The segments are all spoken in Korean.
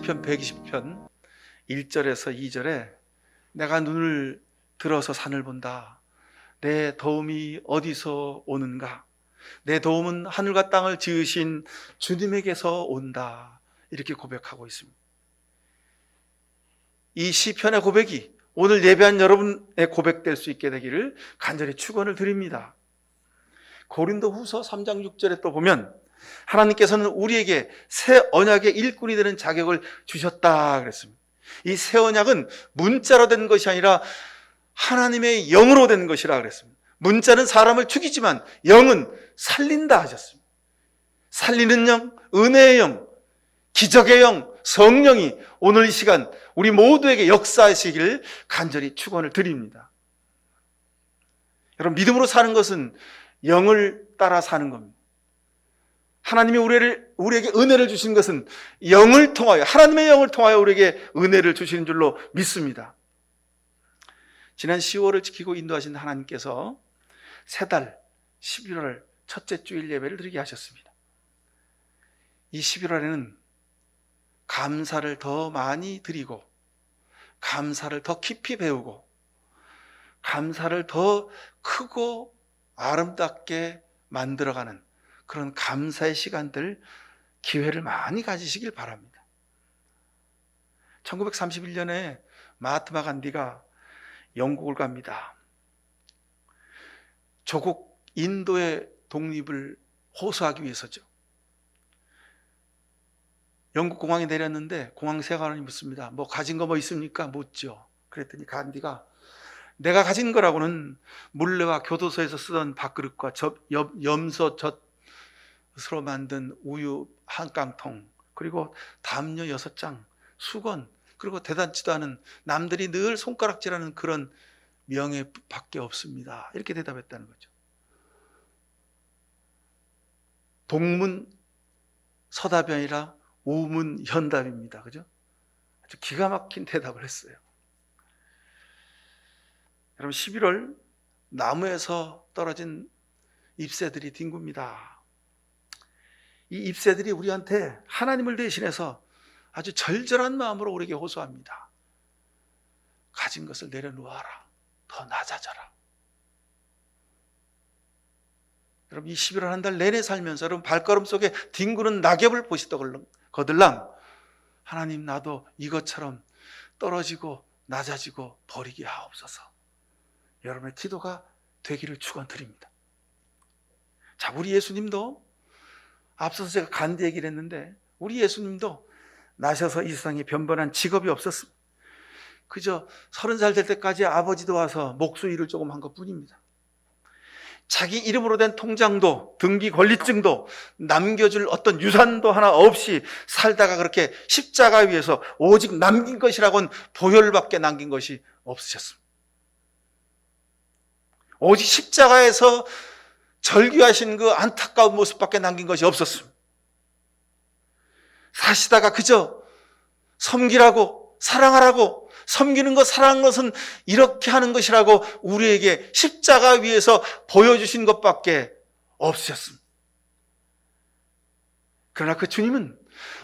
시편 120편 1절에서 2절에 내가 눈을 들어서 산을 본다. 내 도움이 어디서 오는가? 내 도움은 하늘과 땅을 지으신 주님에게서 온다. 이렇게 고백하고 있습니다. 이 시편의 고백이 오늘 예배한 여러분의 고백될 수 있게 되기를 간절히 축원을 드립니다. 고린도후서 3장 6절에 또 보면 하나님께서는 우리에게 새 언약의 일꾼이 되는 자격을 주셨다 그랬습니다. 이 새 언약은 문자로 된 것이 아니라 하나님의 영으로 된 것이라 그랬습니다. 문자는 사람을 죽이지만 영은 살린다 하셨습니다. 살리는 영, 은혜의 영, 기적의 영, 성령이 오늘 이 시간 우리 모두에게 역사하시기를 간절히 축원을 드립니다. 여러분, 믿음으로 사는 것은 영을 따라 사는 겁니다. 하나님이 우리에게 은혜를 주신 것은 영을 통하여, 하나님의 영을 통하여 우리에게 은혜를 주시는 줄로 믿습니다. 지난 10월을 지키고 인도하신 하나님께서 새 달 11월 첫째 주일 예배를 드리게 하셨습니다. 이 11월에는 감사를 더 많이 드리고, 감사를 더 깊이 배우고, 감사를 더 크고 아름답게 만들어가는 그런 감사의 시간들, 기회를 많이 가지시길 바랍니다. 1931년에 마하트마 간디가 영국을 갑니다. 조국 인도의 독립을 호소하기 위해서죠. 영국 공항에 내렸는데 공항 세관원이 묻습니다. 뭐 가진 거 뭐 있습니까? 묻죠. 그랬더니 간디가 내가 가진 거라고는 물레와 교도소에서 쓰던 밥그릇과 염소 젖으로 만든 우유 한 깡통, 그리고 담요 6장, 수건, 그리고 대단치도 않은 남들이 늘 손가락질하는 그런 명예밖에 없습니다. 이렇게 대답했다는 거죠. 동문 서답이 아니라 우문 현답입니다. 그죠? 아주 기가 막힌 대답을 했어요. 여러분, 11월 나무에서 떨어진 잎새들이 뒹굽니다. 이 잎새들이 우리한테 하나님을 대신해서 아주 절절한 마음으로 우리에게 호소합니다. 가진 것을 내려놓아라. 더 낮아져라. 여러분, 이 11월 한 달 내내 살면서 여러분 발걸음 속에 뒹구는 낙엽을 보시거들랑 하나님, 나도 이것처럼 떨어지고 낮아지고 버리게 하옵소서. 여러분의 기도가 되기를 축원드립니다. 자, 우리 예수님도 앞서서 제가 간디 얘기를 했는데 우리 예수님도 나셔서 이 세상에 변변한 직업이 없었습니다. 그저 30살 될 때까지 아버지도 와서 목수 일을 조금 한 것뿐입니다. 자기 이름으로 된 통장도 등기 권리증도 남겨줄 어떤 유산도 하나 없이 살다가 그렇게 십자가 위에서 오직 남긴 것이라고는 보혈밖에 남긴 것이 없으셨습니다. 오직 십자가에서 절규하신 그 안타까운 모습밖에 남긴 것이 없었습니다. 사시다가 그저 섬기라고, 사랑하라고, 섬기는 것, 사랑하는 것은 이렇게 하는 것이라고 우리에게 십자가 위에서 보여주신 것밖에 없으셨습니다. 그러나 그 주님은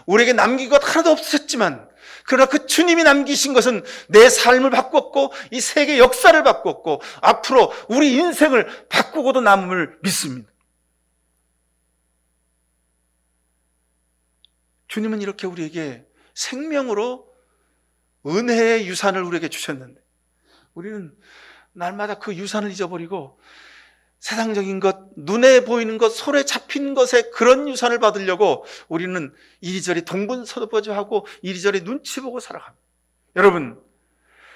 우리에게 남긴 것 하나도 없으셨지만, 그러나 그 주님이 남기신 것은 내 삶을 바꿨고 이 세계 역사를 바꿨고 앞으로 우리 인생을 바꾸고도 남을 믿습니다. 주님은 이렇게 우리에게 생명으로 은혜의 유산을 우리에게 주셨는데 우리는 날마다 그 유산을 잊어버리고 세상적인 것, 눈에 보이는 것, 손에 잡힌 것에 그런 유산을 받으려고 우리는 이리저리 동분서주하고 이리저리 눈치 보고 살아갑니다. 여러분,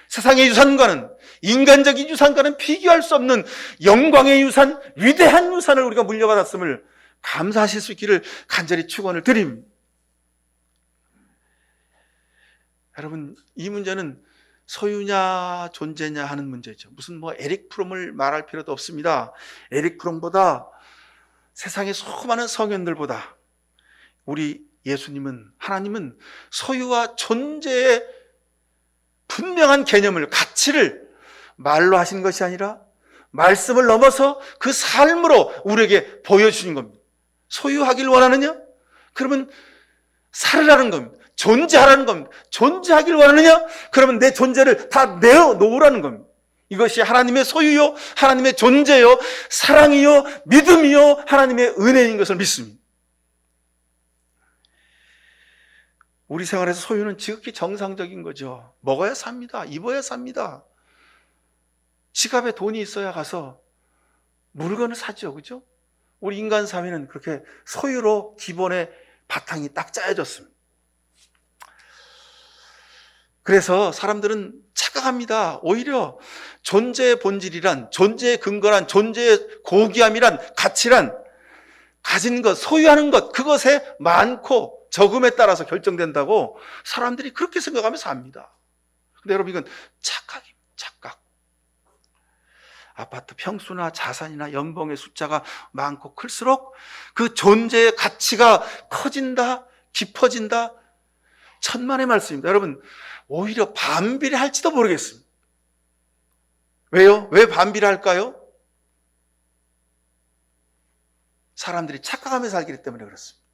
세상의 유산과는, 인간적인 유산과는 비교할 수 없는 영광의 유산, 위대한 유산을 우리가 물려받았음을 감사하실 수 있기를 간절히 축원을 드립니다. 여러분, 이 문제는 소유냐 존재냐 하는 문제죠. 무슨 에릭 프롬을 말할 필요도 없습니다. 에릭 프롬보다 세상의 수많은 성현들보다 우리 예수님은, 하나님은 소유와 존재의 분명한 개념을, 가치를 말로 하신 것이 아니라 말씀을 넘어서 그 삶으로 우리에게 보여주신 겁니다. 소유하길 원하느냐? 그러면 살으라는 겁니다. 존재하라는 겁니다. 존재하길 원하느냐? 그러면 내 존재를 다 내어놓으라는 겁니다. 이것이 하나님의 소유요, 하나님의 존재요, 사랑이요, 믿음이요, 하나님의 은혜인 것을 믿습니다. 우리 생활에서 소유는 지극히 정상적인 거죠. 먹어야 삽니다. 입어야 삽니다. 지갑에 돈이 있어야 가서 물건을 사죠. 그죠? 우리 인간 사회는 그렇게 소유로 기본의 바탕이 딱 짜여졌습니다. 그래서 사람들은 착각합니다. 오히려 존재의 본질이란, 존재의 근거란, 존재의 고귀함이란, 가치란, 가진 것, 소유하는 것, 그것에 많고 적음에 따라서 결정된다고 사람들이 그렇게 생각하면서 삽니다. 근데 여러분, 이건 착각입니다. 착각. 아파트 평수나 자산이나 연봉의 숫자가 많고 클수록 그 존재의 가치가 커진다, 깊어진다. 천만의 말씀입니다. 여러분, 오히려 반비례할지도 모르겠습니다. 왜요? 왜 반비례할까요? 사람들이 착각하며 살기 때문에 그렇습니다.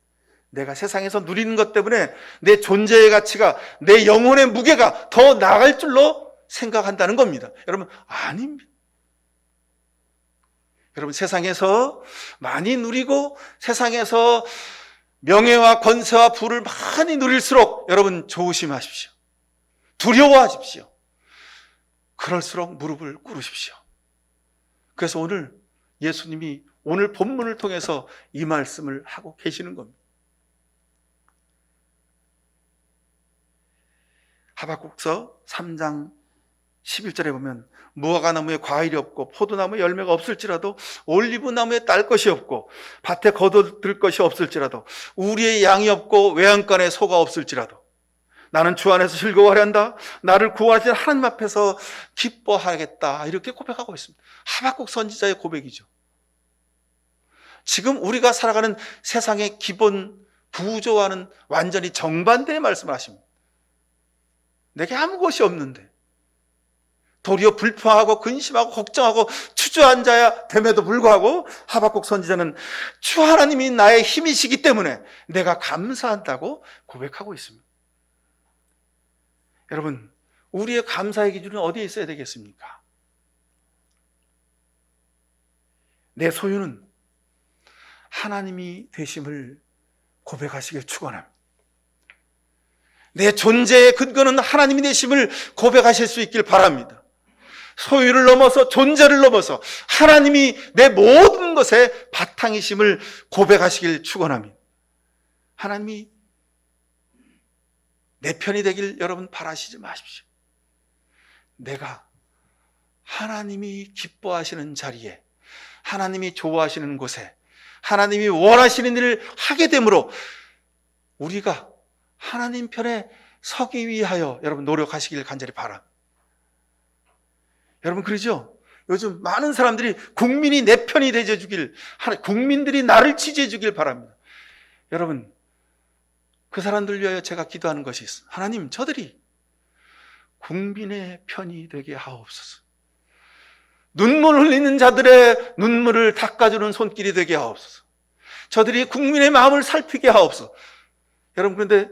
내가 세상에서 누리는 것 때문에 내 존재의 가치가, 내 영혼의 무게가 더 나아갈 줄로 생각한다는 겁니다. 여러분, 아닙니다. 여러분, 세상에서 많이 누리고 세상에서 명예와 권세와 부를 많이 누릴수록 여러분 조심하십시오. 두려워하십시오. 그럴수록 무릎을 꿇으십시오. 그래서 오늘 예수님이 오늘 본문을 통해서 이 말씀을 하고 계시는 겁니다. 하박국서 3장 11절에 보면 무화과나무에 과일이 없고 포도나무에 열매가 없을지라도 올리브나무에 딸 것이 없고 밭에 거둬들 것이 없을지라도 우리의 양이 없고 외양간에 소가 없을지라도 나는 주 안에서 즐거워하려 한다. 나를 구원하신 하나님 앞에서 기뻐하겠다. 이렇게 고백하고 있습니다. 하박국 선지자의 고백이죠. 지금 우리가 살아가는 세상의 기본 부조와는 완전히 정반대의 말씀을 하십니다. 내게 아무것이 없는데 도리어 불평하고 근심하고 걱정하고 주저앉아야 됨에도 불구하고 하박국 선지자는 주 하나님이 나의 힘이시기 때문에 내가 감사한다고 고백하고 있습니다. 여러분, 우리의 감사의 기준은 어디에 있어야 되겠습니까? 내 소유는 하나님이 되심을 고백하시길 축원합니다. 내 존재의 근거는 하나님이 되심을 고백하실 수 있길 바랍니다. 소유를 넘어서, 존재를 넘어서 하나님이 내 모든 것의 바탕이심을 고백하시길 축원합니다. 하나님이 내 편이 되길 여러분 바라시지 마십시오. 내가 하나님이 기뻐하시는 자리에, 하나님이 좋아하시는 곳에, 하나님이 원하시는 일을 하게 되므로 우리가 하나님 편에 서기 위하여 여러분 노력하시길 간절히 바랍니다. 여러분, 그러죠? 요즘 많은 사람들이 국민이 내 편이 되어 주길, 국민들이 나를 지지해 주길 바랍니다. 여러분, 그 사람들 위하여 제가 기도하는 것이 있습니다. 하나님, 저들이 국민의 편이 되게 하옵소서. 눈물 흘리는 자들의 눈물을 닦아주는 손길이 되게 하옵소서. 저들이 국민의 마음을 살피게 하옵소서. 여러분, 그런데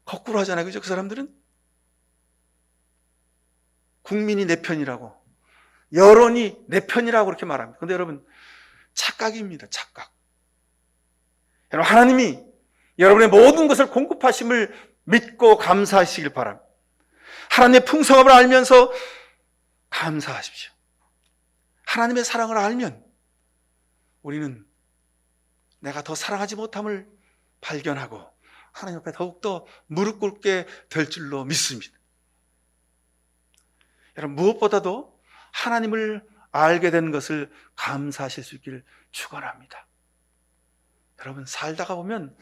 거꾸로 하잖아요. 그죠? 그 사람들은 국민이 내 편이라고, 여론이 내 편이라고 그렇게 말합니다. 그런데 여러분, 착각입니다. 착각. 여러분, 하나님이 여러분의 모든 것을 공급하심을 믿고 감사하시길 바랍니다. 하나님의 풍성함을 알면서 감사하십시오. 하나님의 사랑을 알면 우리는 내가 더 사랑하지 못함을 발견하고 하나님 앞에 더욱더 무릎 꿇게 될 줄로 믿습니다. 여러분, 무엇보다도 하나님을 알게 된 것을 감사하실 수 있기를 축원합니다. 여러분, 살다가 보면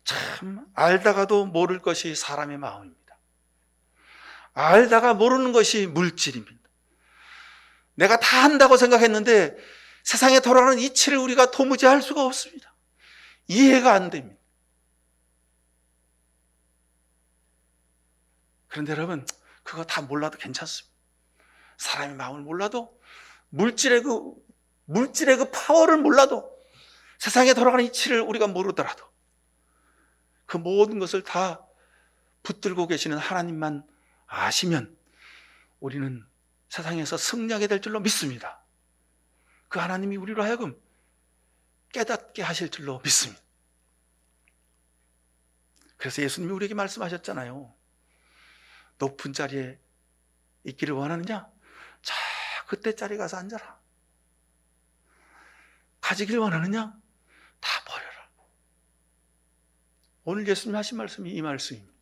참 알다가도 모를 것이 사람의 마음입니다. 알다가 모르는 것이 물질입니다. 내가 다 한다고 생각했는데 세상에 돌아가는 이치를 우리가 도무지 알 수가 없습니다. 이해가 안 됩니다. 그런데 여러분, 그거 다 몰라도 괜찮습니다. 사람의 마음을 몰라도, 물질의 그 파워를 몰라도, 세상에 돌아가는 이치를 우리가 모르더라도 그 모든 것을 다 붙들고 계시는 하나님만 아시면 우리는 세상에서 승리하게 될 줄로 믿습니다. 그 하나님이 우리로 하여금 깨닫게 하실 줄로 믿습니다. 그래서 예수님이 우리에게 말씀하셨잖아요. 높은 자리에 있기를 원하느냐? 자, 그때 자리 가서 앉아라. 가지기를 원하느냐? 다 버려라. 오늘 예수님 하신 말씀이 이 말씀입니다.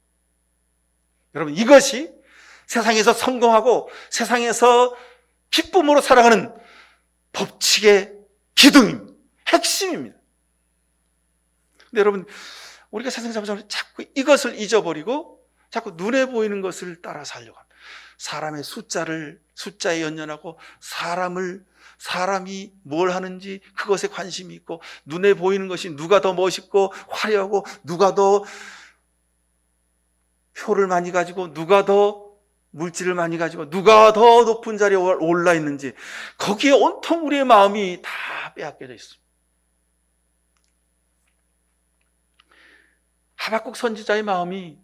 여러분, 이것이 세상에서 성공하고 세상에서 기쁨으로 살아가는 법칙의 기둥입니다. 핵심입니다. 근데 여러분, 우리가 세상 살면서 자꾸 이것을 잊어버리고 자꾸 눈에 보이는 것을 따라 살려고 합니다. 사람의 숫자에 연연하고 사람이 뭘 하는지 그것에 관심이 있고, 눈에 보이는 것이 누가 더 멋있고 화려하고, 누가 더 표를 많이 가지고, 누가 더 물질을 많이 가지고, 누가 더 높은 자리에 올라 있는지, 거기에 온통 우리의 마음이 다 빼앗겨져 있습니다. 하박국 선지자의 마음이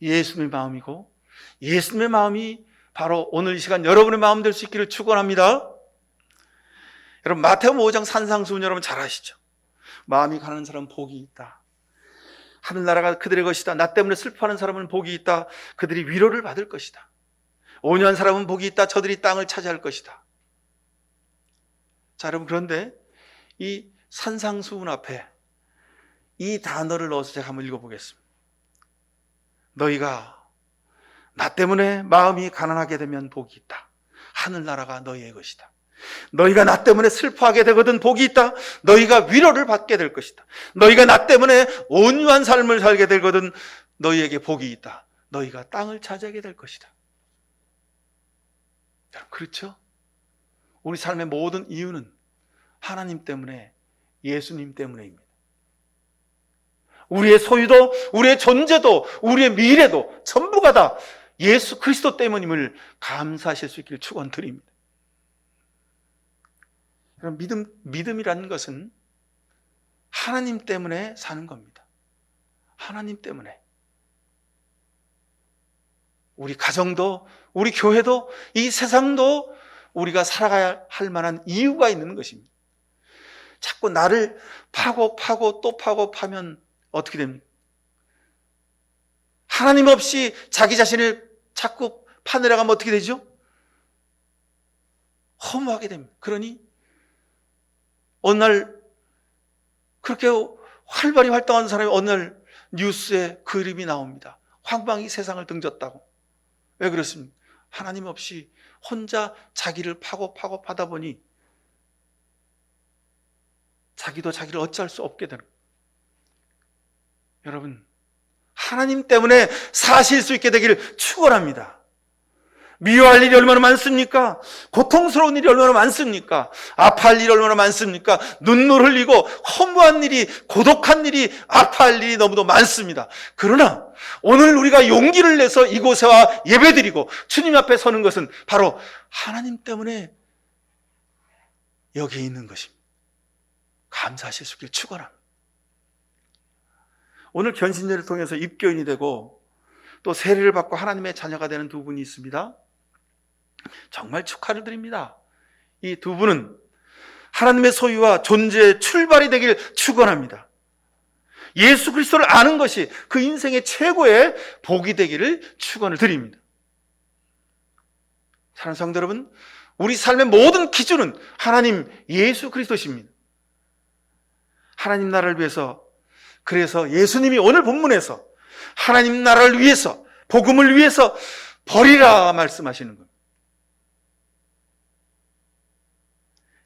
예수님의 마음이고, 예수님의 마음이 바로 오늘 이 시간 여러분의 마음 될 수 있기를 축원합니다. 여러분, 마태복음 5장 산상수훈 여러분 잘 아시죠? 마음이 가난한 사람은 복이 있다. 하늘나라가 그들의 것이다. 나 때문에 슬퍼하는 사람은 복이 있다. 그들이 위로를 받을 것이다. 온유한 사람은 복이 있다. 저들이 땅을 차지할 것이다. 자, 여러분, 그런데 이 산상수훈 앞에 이 단어를 넣어서 제가 한번 읽어보겠습니다. 너희가 나 때문에 마음이 가난하게 되면 복이 있다. 하늘나라가 너희의 것이다. 너희가 나 때문에 슬퍼하게 되거든 복이 있다. 너희가 위로를 받게 될 것이다. 너희가 나 때문에 온유한 삶을 살게 되거든 너희에게 복이 있다. 너희가 땅을 차지하게 될 것이다. 그렇죠? 우리 삶의 모든 이유는 하나님 때문에, 예수님 때문에입니다. 우리의 소유도, 우리의 존재도, 우리의 미래도 전부가 다 예수 그리스도 때문임을 감사하실 수 있기를 축원드립니다. 믿음이라는 것은 하나님 때문에 사는 겁니다. 하나님 때문에. 우리 가정도, 우리 교회도, 이 세상도 우리가 살아가야 할 만한 이유가 있는 것입니다. 자꾸 나를 파고 또 파면 어떻게 됩니까? 하나님 없이 자기 자신을 자꾸 파내려가면 어떻게 되죠? 허무하게 됩니다. 그러니 어느 날 그렇게 활발히 활동하는 사람이 어느 날 뉴스에 그림이 나옵니다. 황방이 세상을 등졌다고. 왜 그렇습니까? 하나님 없이 혼자 자기를 파고 파다 보니 자기도 자기를 어찌할 수 없게 되는 거예요. 여러분, 하나님 때문에 사실 수 있게 되기를 축원합니다. 미워할 일이 얼마나 많습니까? 고통스러운 일이 얼마나 많습니까? 아파할 일이 얼마나 많습니까? 눈물 흘리고 허무한 일이, 고독한 일이, 아파할 일이 너무도 많습니다. 그러나 오늘 우리가 용기를 내서 이곳에 와 예배드리고 주님 앞에 서는 것은 바로 하나님 때문에 여기에 있는 것입니다. 감사하실 수 있기를 축원합니다. 오늘 견신제를 통해서 입교인이 되고 또 세례를 받고 하나님의 자녀가 되는 두 분이 있습니다. 정말 축하를 드립니다. 이 두 분은 하나님의 소유와 존재의 출발이 되길 축원합니다. 예수 그리스도를 아는 것이 그 인생의 최고의 복이 되기를 축원을 드립니다. 사랑하는 성도 여러분, 우리 삶의 모든 기준은 하나님 예수 그리스도십니다. 하나님 나라를 위해서, 그래서 예수님이 오늘 본문에서 하나님 나라를 위해서, 복음을 위해서 버리라 말씀하시는 겁니다.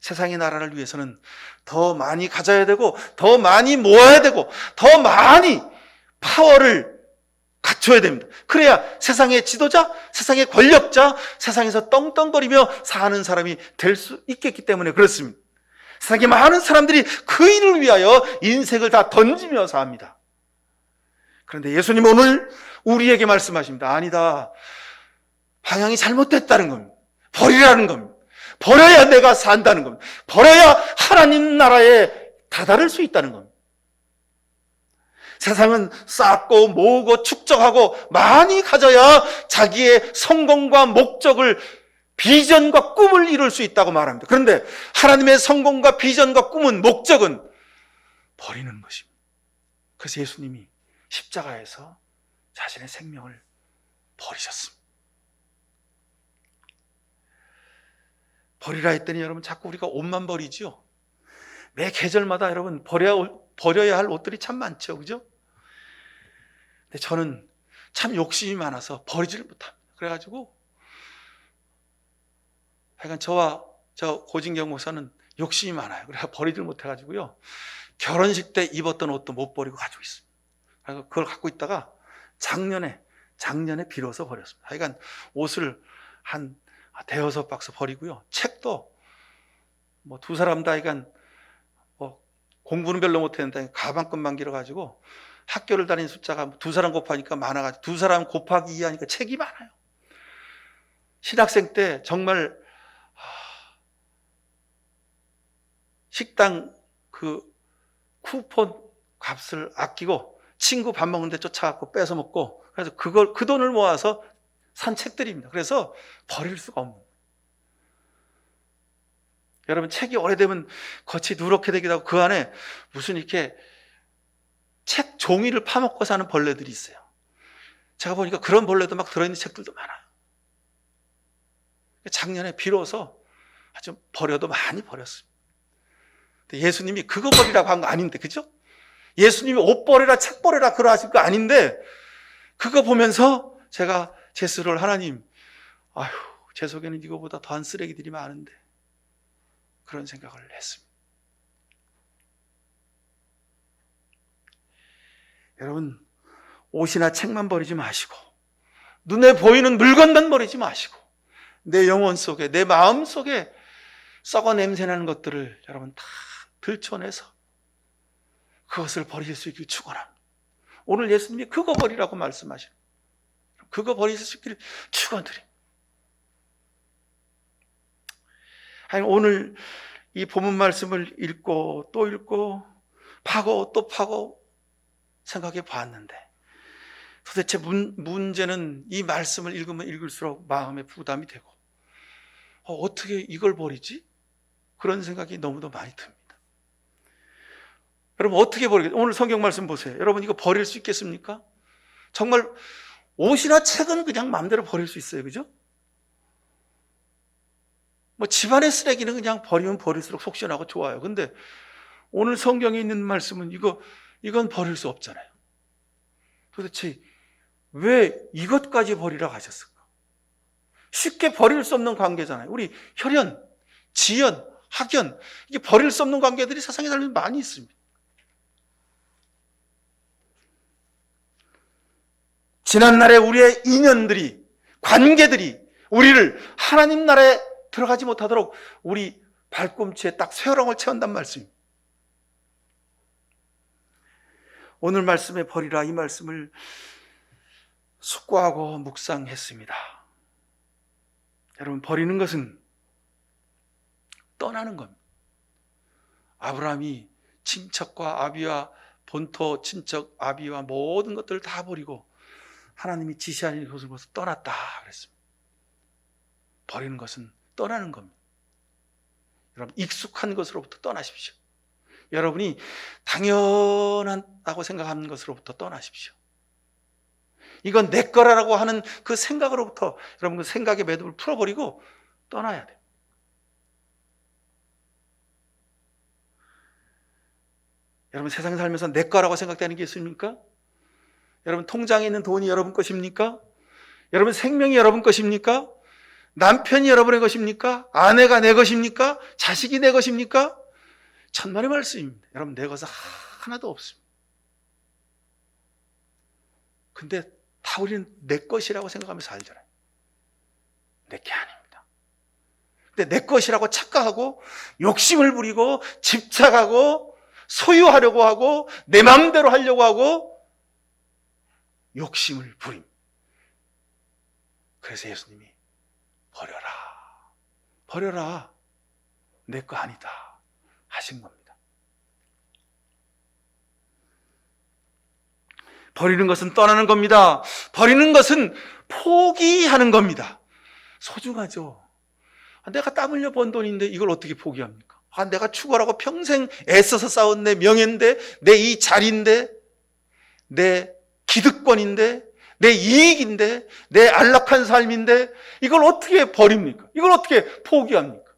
세상의 나라를 위해서는 더 많이 가져야 되고, 더 많이 모아야 되고, 더 많이 파워를 갖춰야 됩니다. 그래야 세상의 지도자, 세상의 권력자, 세상에서 떵떵거리며 사는 사람이 될 수 있겠기 때문에 그렇습니다. 세상에 많은 사람들이 그 일을 위하여 인생을 다 던지며 삽니다. 그런데 예수님 오늘 우리에게 말씀하십니다. 아니다. 방향이 잘못됐다는 겁니다. 버리라는 겁니다. 버려야 내가 산다는 겁니다. 버려야 하나님 나라에 다다를 수 있다는 겁니다. 세상은 쌓고 모으고 축적하고 많이 가져야 자기의 성공과 목적을, 비전과 꿈을 이룰 수 있다고 말합니다. 그런데 하나님의 성공과 비전과 꿈은, 목적은 버리는 것입니다. 그래서 예수님이 십자가에서 자신의 생명을 버리셨습니다. 버리라 했더니 여러분 자꾸 우리가 옷만 버리죠. 매 계절마다 여러분 버려야 할 옷들이 참 많죠, 그죠? 근데 저는 참 욕심이 많아서 버리지를 못합니다. 그래가지고 하여간 저와 저 고진경 목사는 욕심이 많아요. 그래서 버리지를 못해가지고요, 결혼식 때 입었던 옷도 못 버리고 가지고 있습니다. 그래서 그걸 갖고 있다가 작년에 비로소 버렸습니다. 하여간 옷을 한 대여섯 박스 버리고요, 책도 뭐 두 사람 다 하여간 공부는 별로 못했는데 가방끈만 길어가지고 학교를 다니는 숫자가 두 사람 곱하니까 많아가지고 두 사람 곱하기 2 하니까 책이 많아요. 신학생 때 정말 식당 그 쿠폰 값을 아끼고 친구 밥 먹는데 쫓아가고 뺏어 먹고, 그래서 그 돈을 모아서 산 책들입니다. 그래서 버릴 수가 없는 거예요. 여러분, 책이 오래되면 겉이 누렇게 되기도 하고 그 안에 무슨 이렇게 책 종이를 파먹고 사는 벌레들이 있어요. 제가 보니까 그런 벌레도 막 들어있는 책들도 많아요. 작년에 비로소 아주 버려도 많이 버렸습니다. 예수님이 그거 버리라고 한 거 아닌데, 그죠? 예수님이 옷 버려라, 책 버려라 그러하신 거 아닌데, 그거 보면서 제가 제 스스로를, 하나님, 아휴, 제 속에는 이거보다 더한 쓰레기들이 많은데, 그런 생각을 했습니다. 여러분, 옷이나 책만 버리지 마시고, 눈에 보이는 물건만 버리지 마시고, 내 영혼 속에, 내 마음 속에 썩어 냄새나는 것들을 여러분 다 들춰내서 그것을 버릴 수 있기를 축원합니다. 오늘 예수님이 그거 버리라고 말씀하시는, 그거 버리실 수 있기를 축원드립니다. 오늘 이 본문 말씀을 읽고 또 읽고 파고 또 파고 생각해 봤는데, 도대체 문제는 이 말씀을 읽으면 읽을수록 마음에 부담이 되고, 어떻게 이걸 버리지? 그런 생각이 너무도 많이 듭니다. 여러분, 어떻게 버리겠어요? 오늘 성경 말씀 보세요. 여러분, 이거 버릴 수 있겠습니까? 정말 옷이나 책은 그냥 마음대로 버릴 수 있어요, 그죠? 뭐 집안의 쓰레기는 그냥 버리면 버릴수록 속 시원하고 좋아요. 근데 오늘 성경에 있는 말씀은 이건 버릴 수 없잖아요. 도대체 왜 이것까지 버리라고 하셨을까? 쉽게 버릴 수 없는 관계잖아요. 우리 혈연, 지연, 학연, 이게 버릴 수 없는 관계들이 세상에 살면 많이 있습니다. 지난날에 우리의 인연들이, 관계들이 우리를 하나님 나라에 들어가지 못하도록 우리 발꿈치에 딱 쇠어랑을 채운단 말씀입니다. 오늘 말씀에 버리라, 이 말씀을 숙고하고 묵상했습니다. 여러분, 버리는 것은 떠나는 겁니다. 아브라함이 친척과 아비와 본토 친척 아비와 모든 것들을 다 버리고 하나님이 지시하는 곳을 보서 떠났다 그랬습니다. 버리는 것은 떠나는 겁니다. 여러분, 익숙한 것으로부터 떠나십시오. 여러분이 당연하다고 생각하는 것으로부터 떠나십시오. 이건 내 거라고 하는 그 생각으로부터 여러분 그 생각의 매듭을 풀어버리고 떠나야 돼요. 여러분, 세상 살면서 내 거라고 생각되는 게 있습니까? 여러분, 통장에 있는 돈이 여러분 것입니까? 여러분, 생명이 여러분 것입니까? 남편이 여러분의 것입니까? 아내가 내 것입니까? 자식이 내 것입니까? 천만의 말씀입니다. 여러분, 내 것은 하나도 없습니다. 근데 다 우리는 내 것이라고 생각하면서 살잖아요. 내 게 아닙니다. 근데 내 것이라고 착각하고 욕심을 부리고 집착하고 소유하려고 하고 내 마음대로 하려고 하고 욕심을 부림. 그래서 예수님이 버려라, 내 거 아니다 하신 겁니다. 버리는 것은 떠나는 겁니다. 버리는 것은 포기하는 겁니다. 소중하죠. 내가 땀 흘려 번 돈인데 이걸 어떻게 포기합니까? 내가 추구하라고 평생 애써서 쌓은 내 명예인데, 내 이 자리인데, 내 기득권인데, 내 이익인데, 내 안락한 삶인데 이걸 어떻게 버립니까? 이걸 어떻게 포기합니까?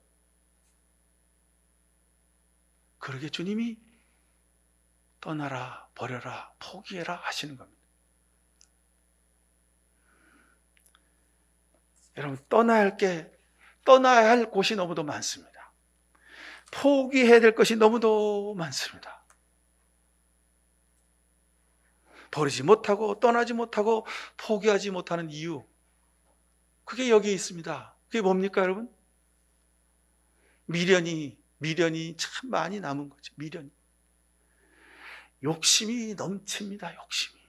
그러게 주님이 떠나라, 버려라, 포기해라 하시는 겁니다. 여러분, 떠나야 할 곳이 너무도 많습니다. 포기해야 될 것이 너무도 많습니다. 버리지 못하고 떠나지 못하고 포기하지 못하는 이유, 그게 여기에 있습니다. 그게 뭡니까, 여러분? 미련이 참 많이 남은 거죠. 미련이. 욕심이 넘칩니다. 욕심이.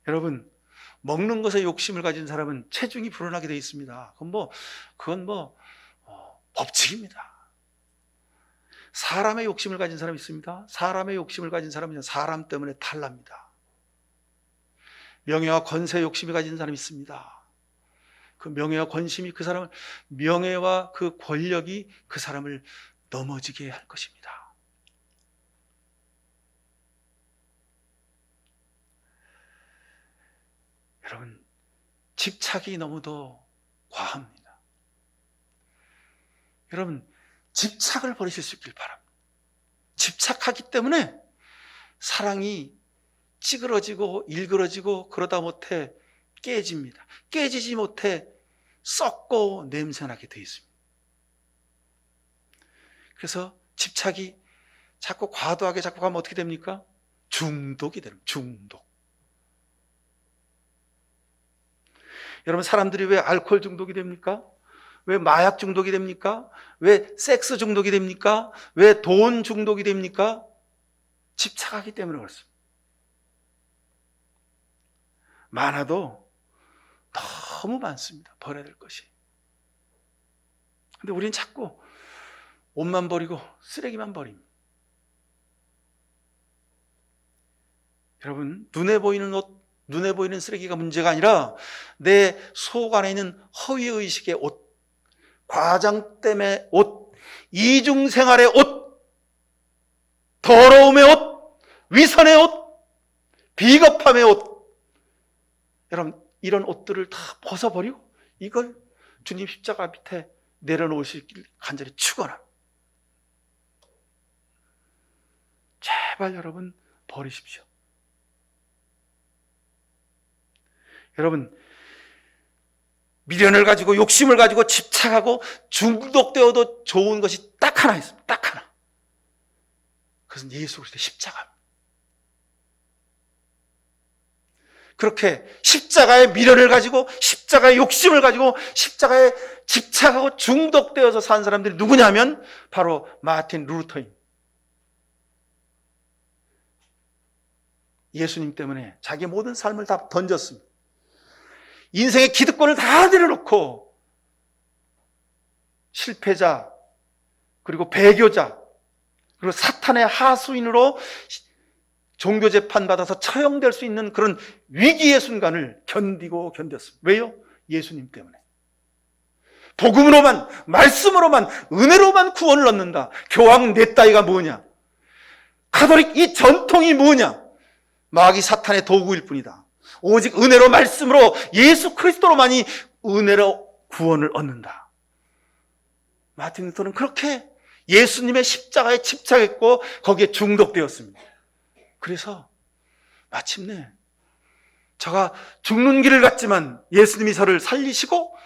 여러분, 먹는 것에 욕심을 가진 사람은 체중이 불어나게 되어 있습니다. 그건 법칙입니다. 사람의 욕심을 가진 사람이 있습니다. 사람의 욕심을 가진 사람은 사람 때문에 탈납니다. 명예와 권세 욕심을 가진 사람이 있습니다. 그 명예와 권심이 명예와 그 권력이 그 사람을 넘어지게 할 것입니다. 여러분, 집착이 너무도 과합니다. 여러분, 집착을 버리실 수 있길 바랍니다. 집착하기 때문에 사랑이 찌그러지고 일그러지고 그러다 못해 깨집니다. 깨지지 못해 썩고 냄새나게 되어 있습니다. 그래서 집착이 자꾸 과도하게 자꾸 가면 어떻게 됩니까? 중독이 됩니다. 중독. 여러분, 사람들이 왜 알코올 중독이 됩니까? 왜 마약 중독이 됩니까? 왜 섹스 중독이 됩니까? 왜 돈 중독이 됩니까? 집착하기 때문에 그렇습니다. 많아도 너무 많습니다. 버려야 될 것이. 근데 우리는 자꾸 옷만 버리고 쓰레기만 버립니다. 여러분, 눈에 보이는 옷, 눈에 보이는 쓰레기가 문제가 아니라 내 속 안에 있는 허위의식의 옷, 과장됨의 옷, 이중생활의 옷, 더러움의 옷, 위선의 옷, 비겁함의 옷. 여러분, 이런 옷들을 다 벗어버리고 이걸 주님 십자가 밑에 내려놓으시길 간절히 축원합니다. 제발 여러분, 버리십시오. 여러분, 미련을 가지고 욕심을 가지고 집착하고 중독되어도 좋은 것이 딱 하나 있습니다. 딱 하나. 그것은 예수 그리스도의 십자가입니다. 그렇게 십자가의 미련을 가지고 십자가의 욕심을 가지고 십자가에 집착하고 중독되어서 산 사람들이 누구냐면 바로 마틴 루터입니다. 예수님 때문에 자기 모든 삶을 다 던졌습니다. 인생의 기득권을 다 내려놓고 실패자, 그리고 배교자, 그리고 사탄의 하수인으로 종교 재판 받아서 처형될 수 있는 그런 위기의 순간을 견디고 견뎠습니다. 왜요? 예수님 때문에. 복음으로만, 말씀으로만, 은혜로만 구원을 얻는다. 교황 내 따위가 뭐냐? 가톨릭 이 전통이 뭐냐? 마귀 사탄의 도구일 뿐이다. 오직 은혜로, 말씀으로, 예수 그리스도로만이 은혜로 구원을 얻는다. 마틴 루터는 그렇게 예수님의 십자가에 집착했고 거기에 중독되었습니다. 그래서 마침내 저가 죽는 길을 갔지만 예수님이 저를 살리시고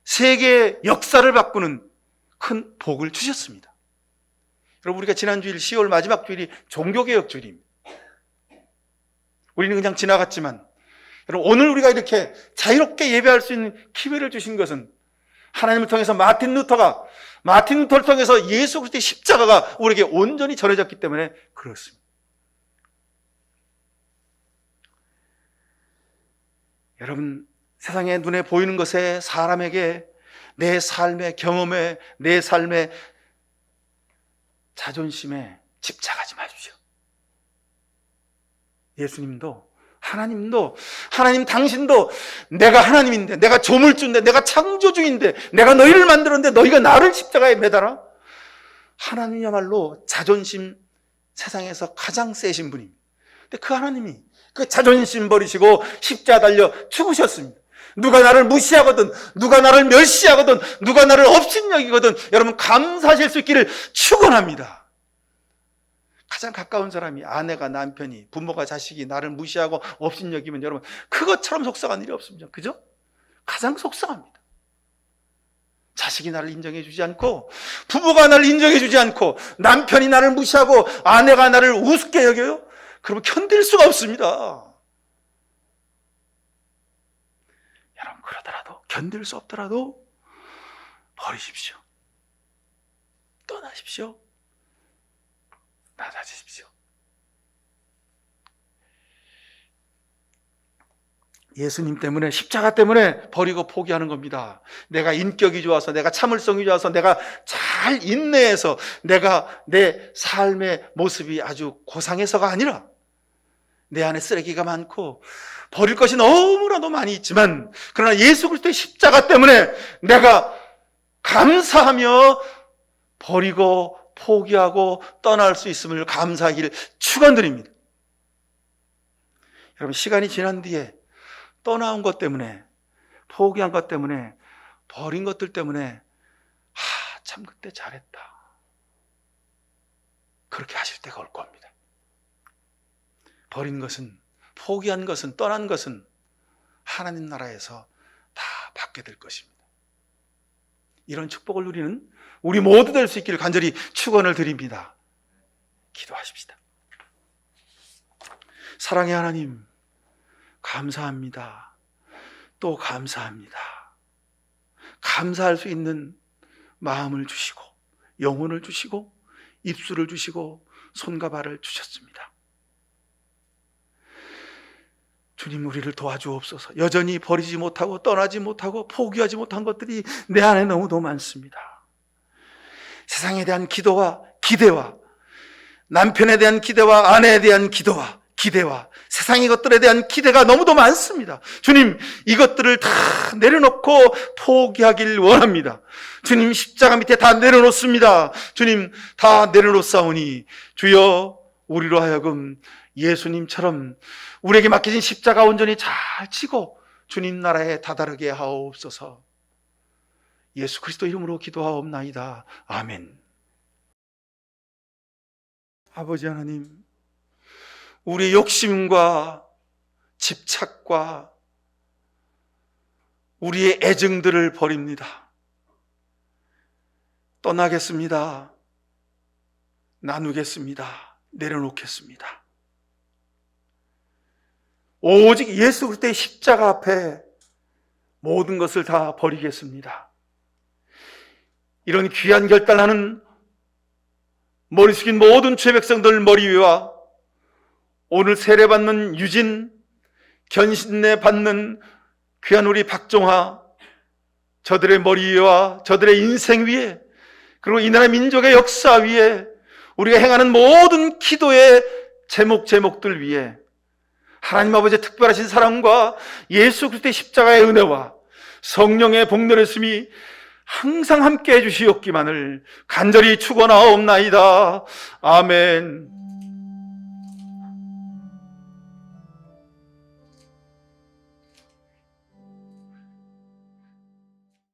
세계의 역사를 바꾸는 큰 복을 주셨습니다. 여러분, 우리가 지난 주일 10월 마지막 주일이 종교개혁 주일입니다. 우리는 그냥 지나갔지만 여러분, 오늘 우리가 이렇게 자유롭게 예배할 수 있는 기회를 주신 것은 하나님을 통해서 마틴 루터를 통해서 예수 그리스도의 십자가가 우리에게 온전히 전해졌기 때문에 그렇습니다. 여러분, 세상에 눈에 보이는 것에 사람에게 내 삶의 경험에, 내 삶의 자존심에 집착하지 마십시오. 예수님도, 하나님 당신도 내가 하나님인데, 내가 조물주인데, 내가 창조주인데, 내가 너희를 만들었는데 너희가 나를 십자가에 매달아? 하나님이야말로 자존심 세상에서 가장 세신 분입니다. 근데 그 하나님이 그 자존심 버리시고 십자가 달려 죽으셨습니다. 누가 나를 무시하거든, 누가 나를 멸시하거든, 누가 나를 업신여기거든, 여러분 감사하실 수 있기를 축원합니다. 가장 가까운 사람이, 아내가, 남편이, 부모가, 자식이 나를 무시하고 업신여기면 여러분 그것처럼 속상한 일이 없습니다. 그죠? 가장 속상합니다. 자식이 나를 인정해 주지 않고, 부모가 나를 인정해 주지 않고, 남편이 나를 무시하고 아내가 나를 우습게 여겨요? 그러면 견딜 수가 없습니다. 여러분 그러더라도, 견딜 수 없더라도 버리십시오. 떠나십시오. 낮아지십시오. 예수님 때문에, 십자가 때문에 버리고 포기하는 겁니다. 내가 인격이 좋아서, 내가 참을성이 좋아서, 내가 잘 인내해서, 내가 내 삶의 모습이 아주 고상해서가 아니라 내 안에 쓰레기가 많고 버릴 것이 너무나도 많이 있지만, 그러나 예수 그리스도의 십자가 때문에 내가 감사하며 버리고 포기하고 떠날 수 있음을 감사하기를 축원드립니다. 여러분 시간이 지난 뒤에 떠나온 것 때문에, 포기한 것 때문에, 버린 것들 때문에 참 그때 잘했다, 그렇게 하실 때가 올 겁니다. 버린 것은, 포기한 것은, 떠난 것은 하나님 나라에서 다 받게 될 것입니다. 이런 축복을 누리는 우리 모두 될 수 있기를 간절히 축원을 드립니다. 기도하십시다. 사랑의 하나님, 감사합니다. 또 감사합니다. 감사할 수 있는 마음을 주시고, 영혼을 주시고, 입술을 주시고, 손과 발을 주셨습니다. 주님, 우리를 도와주옵소서. 여전히 버리지 못하고 떠나지 못하고 포기하지 못한 것들이 내 안에 너무도 많습니다. 세상에 대한 기도와 기대와, 남편에 대한 기대와 아내에 대한 기대와 세상의 것들에 대한 기대가 너무도 많습니다. 주님, 이것들을 다 내려놓고 포기하길 원합니다. 주님, 십자가 밑에 다 내려놓습니다. 주님, 다 내려놓사오니 주여, 우리로 하여금 예수님처럼 우리에게 맡겨진 십자가 온전히 잘 지고 주님 나라에 다다르게 하옵소서. 예수 그리스도 이름으로 기도하옵나이다. 아멘. 아버지 하나님, 우리의 욕심과 집착과 우리의 애증들을 버립니다. 떠나겠습니다. 나누겠습니다. 내려놓겠습니다. 오직 예수 그리스도의 십자가 앞에 모든 것을 다 버리겠습니다. 이런 귀한 결단하는 머리 숙인 모든 죄 백성들 머리 위와 오늘 세례받는 유진, 견신내 받는 귀한 우리 박종화, 저들의 머리 위와 저들의 인생 위에, 그리고 이 나라 민족의 역사 위에, 우리가 행하는 모든 기도의 제목들 위에 하나님 아버지의 특별하신 사랑과 예수 그리스도의 십자가의 은혜와 성령의 복노랬음이 항상 함께 해주시옵기만을 간절히 축원하옵나이다. 아멘.